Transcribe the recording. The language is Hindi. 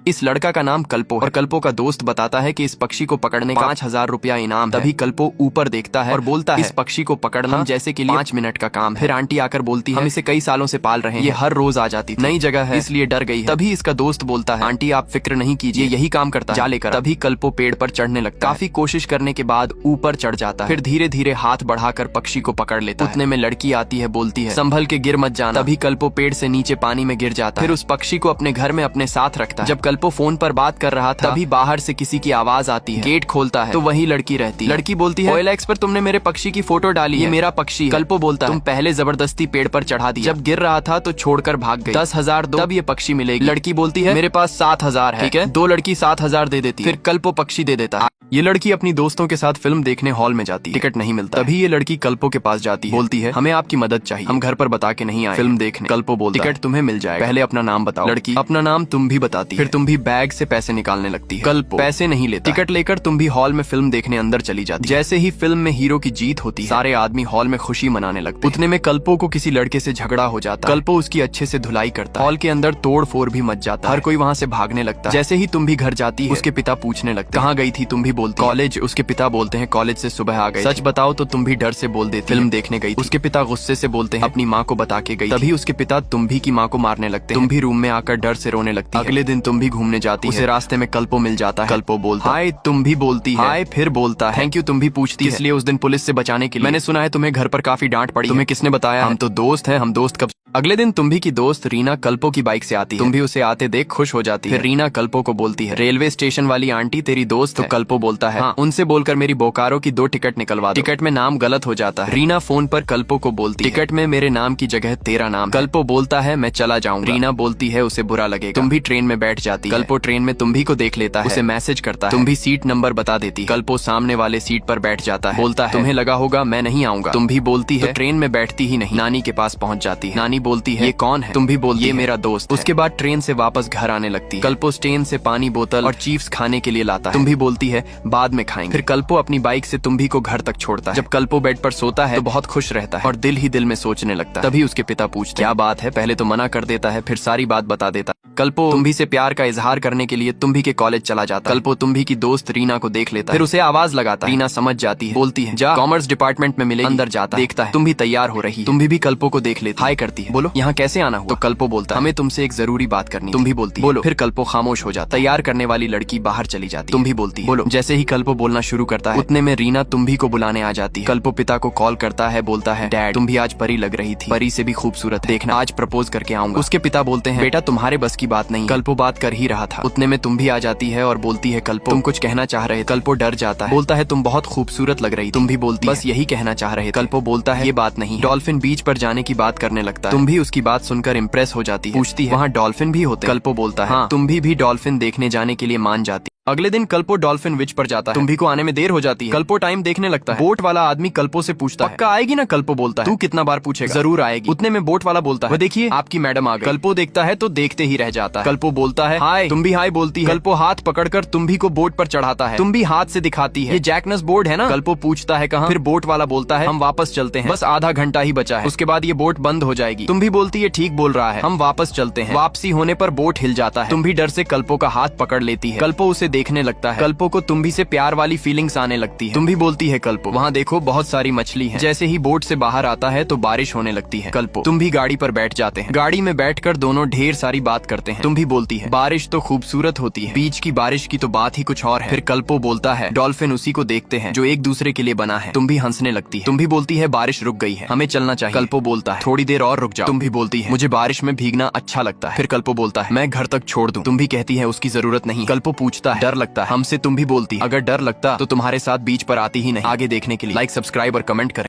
इस लड़का का नाम कल्पो है और कल्पो का दोस्त बताता है कि इस पक्षी को पकड़ने का 5,000 रुपया इनाम है। तभी कल्पो ऊपर देखता है और बोलता है इस पक्षी को पकड़ना जैसे के लिए 5 मिनट का काम है। फिर आंटी आकर बोलती है हम इसे कई सालों से पाल रहे हैं, ये हर रोज आ जाती थी, नई जगह है इसलिए डर गई है। तभी इसका दोस्त बोलता है आंटी आप फिक्र नहीं कीजिए, यही काम करता है, जा लेकर। तभी कल्पो पेड़ पर चढ़ने लगता है। काफी कोशिश करने के बाद ऊपर चढ़ जाता है। फिर धीरे धीरे हाथ बढ़ाकर पक्षी को पकड़ लेता है। उतने में लड़की आती है, बोलती है संभल के गिर मत जाना। तभी कल्पो पेड़ से नीचे पानी में गिर जाता है। फिर उस पक्षी को अपने घर में अपने साथ रखता है। जब कल्पो फोन पर बात कर रहा था तभी बाहर से किसी की आवाज आती है। गेट खोलता है तो वही लड़की रहती है। लड़की बोलती है OLX पर तुमने मेरे पक्षी की फोटो डाली, ये मेरा पक्षी है। कल्पो बोलता है तुम पहले जबरदस्ती पेड़ पर चढ़ा दिया, जब गिर रहा था तो छोड़कर भाग गई, 10,000 दो तब ये पक्षी मिलेगी। लड़की बोलती है मेरे पास 7,000 है। ठीक है, दो लड़की 7,000 दे देती है। फिर कल्पो पक्षी दे देता है। ये लड़की अपनी दोस्तों के साथ फिल्म देखने हॉल में जाती है, टिकट नहीं मिलता। तभी ये लड़की कल्पो के पास जाती है, बोलती है हमें आपकी मदद चाहिए, हम घर पर बता के नहीं आए फिल्म देखने। कल्पो बोलता टिकट तुम्हें मिल जाएगा, पहले अपना नाम बताओ। लड़की अपना नाम तुम भी बताती है। फिर तुम भी बैग से पैसे निकालने लगती है। कल्पो पैसे नहीं लेता, टिकट लेकर तुम भी हॉल में फिल्म देखने अंदर चली जाती। जैसे ही फिल्म में हीरो की जीत होती है सारे आदमी हॉल में खुशी मनाने लगते। उतने में कल्पो को किसी लड़के से झगड़ा हो जाता। कल्पो उसकी अच्छे से धुलाई करता। हॉल के अंदर तोड़ फोड़ भी मच जाता। हर कोई वहाँ से भागने लगता। जैसे ही तुम भी घर जाती है उसके पिता पूछने लगते कहाँ गई थी, तुम भी बोलती कॉलेज। उसके पिता बोलते हैं कॉलेज से सुबह आ गए, सच बताओ तो तुम भी डर से बोल देती फिल्म देखने गई। उसके पिता गुस्से से बोलते हैं अपनी माँ को बता के गई। तभी उसके पिता तुम भी की माँ को मारने लगते। तुम भी रूम में आकर डर से रोने लगती। अगले दिन तुम भी घूमने जाती है, उसे रास्ते में कल्पो मिल जाता है। कल्पो बोलता हाय, तुम भी बोलती है हाय, फिर बोलता है थैंक यू, तुम भी पूछती है इसलिए उस दिन पुलिस से बचाने के लिए। मैंने सुना है तुम्हें घर पर काफी डांट पड़ी, तुम्हें किसने बताया? हम तो दोस्त हैं, हम दोस्त कब। अगले दिन तुम्भी की दोस्त रीना कल्पो की बाइक से आती है। तुम भी उसे आते देख खुश हो जाती है। फिर रीना कल्पो को बोलती है रेलवे स्टेशन वाली आंटी तेरी दोस्त। तो कल्पो बोलता है हाँ, उनसे बोलकर मेरी बोकारो की 2 टिकट निकलवा दो। टिकट में नाम गलत हो जाता है। रीना फोन पर कल्पो को बोलती है टिकट में मेरे नाम की जगह तेरा नाम। कल्पो बोलता है मैं चला जाऊंगा। रीना बोलती है उसे बुरा लगेगा। तुम भी ट्रेन में बैठ जाती है। कल्पो ट्रेन में तुम्भी को देख लेता है, उसे मैसेज करता है, तुम भी सीट नंबर बता देती है। कल्पो सामने वाले सीट पर बैठ जाता है, बोलता है तुम्हें लगा होगा मैं नहीं आऊंगा। तुम भी बोलती है ट्रेन में बैठती ही नहीं, नानी के पास पहुंच जाती है। नानी बोलती है ये कौन है? तुम भी बोलती ये मेरा दोस्त। उसके बाद ट्रेन से वापस घर आने लगती है। कल्पो ट्रेन से पानी बोतल और चिप्स खाने के लिए लाता है। तुम भी बोलती है बाद में खाएंगे। फिर कल्पो अपनी बाइक से तुम्भी को घर तक छोड़ता है। जब कल्पो बेड पर सोता है तो बहुत खुश रहता है और दिल ही दिल में सोचने लगता है। तभी उसके पिता पूछते क्या बात है? पहले तो मना कर देता है, फिर सारी बात बता देता। कल्पो तुम्भी से प्यार का इजहार करने के लिए तुम्भी के कॉलेज चला जाता। कल्पो तुम्भी की दोस्त रीना को देख लेता, फिर उसे आवाज लगाता। रीना समझ जाती है, बोलती है जा कॉमर्स डिपार्टमेंट में मिलेगी। अंदर जाता, देखता है तुम्भी तैयार हो रही। तुम्भी भी कल्पो को देख लेती, हाय करती है, बोलो यहाँ कैसे आना हुआ? तो कल्पो बोलता हमें तुमसे एक जरूरी बात करनी। तुम भी बोलती बोलो। फिर कल्पो खामोश हो जाता। तैयार करने वाली लड़की बाहर चली जाती। तुम भी बोलती बोलो। जैसे ही कल्पो बोलना शुरू करता है उतने में रीना तुम्भी को बुलाने आ जाती है। कल्पो पिता को कॉल करता है, बोलता है डैड तुम भी आज परी लग रही थी, परी से भी खूबसूरत, देखना आज प्रपोज करके आऊंगा। उसके पिता बोलते हैं बेटा तुम्हारे बस की बात नहीं। कल्पो बात कर ही रहा था। उतने में तुम भी आ जाती है और बोलती है कल्पो तुम कुछ कहना चाह रहे। कल्पो डर जाता है, बोलता है तुम बहुत खूबसूरत लग रही। तुम भी बोलती बस यही कहना चाह रहे। कल्पो बोलता है ये बात नहीं। डॉल्फिन बीच पर जाने की बात करने लगता है। तुम भी उसकी बात सुनकर इम्प्रेस हो जाती है, पूछती है वहाँ डॉल्फिन भी होते? कल्पो बोलता है हाँ, तुम भी डॉल्फिन देखने जाने के लिए मान जाती। अगले दिन कल्पो डॉल्फिन विच पर जाता है। तुम्भी को आने में देर हो जाती है। कल्पो टाइम देखने लगता है। बोट वाला आदमी कल्पो से पूछता है पक्का आएगी ना? कल्पो बोलता है तू कितना बार पूछेगा, जरूर आएगी। उतने में बोट वाला बोलता है वो देखिए आपकी मैडम आ गई। कल्पो देखता है तो देखते ही रह जाता है। कल्पो बोलता है हाय, तुम भी हाय बोलती है। कल्पो हाथ पकड़कर तुम्भी को बोट पर चढ़ाता है। तुम भी हाथ से दिखाती है ये जैकनस बोर्ड है ना? कल्पो पूछता है कहाँ? फिर बोट वाला बोलता है हम वापस चलते हैं, बस आधा घंटा ही बचा है, उसके बाद ये बोट बंद हो जाएगी। तुम भी बोलती है ठीक बोल रहा है, हम वापस चलते हैं। वापसी होने पर बोट हिल जाता है। तुम भी डर से कल्पो का हाथ पकड़ लेती है। कल्पो उसे देखने लगता है। कल्पो को तुम्भी से प्यार वाली फीलिंग्स आने लगती है। तुम भी बोलती है कल्पो वहाँ देखो बहुत सारी मछली है। जैसे ही बोट से बाहर आता है तो बारिश होने लगती है। कल्पो तुम भी गाड़ी पर बैठ जाते हैं। गाड़ी में बैठकर दोनों ढेर सारी बात करते हैं। तुम भी बोलती है बारिश तो खूबसूरत होती है, बीच की बारिश की तो बात ही कुछ और है। फिर कल्पो बोलता है डॉल्फिन उसी को देखते हैं जो एक दूसरे के लिए बना है। तुम भी हंसने लगती है। तुम भी बोलती है बारिश रुक गई है, हमें चलना चाहिए। कल्पो बोलता है थोड़ी देर और रुक जाओ। तुम भी बोलती है मुझे बारिश में भीगना अच्छा लगता है। फिर कल्पो बोलता है मैं घर तक छोड़ दूं। तुम भी कहती है उसकी जरूरत नहीं। कल्पो पूछता है डर लगता है हमसे? तुम भी बोलती है अगर डर लगता तो तुम्हारे साथ बीच पर आती ही नहीं। आगे देखने के लिए लाइक सब्सक्राइब और कमेंट करें।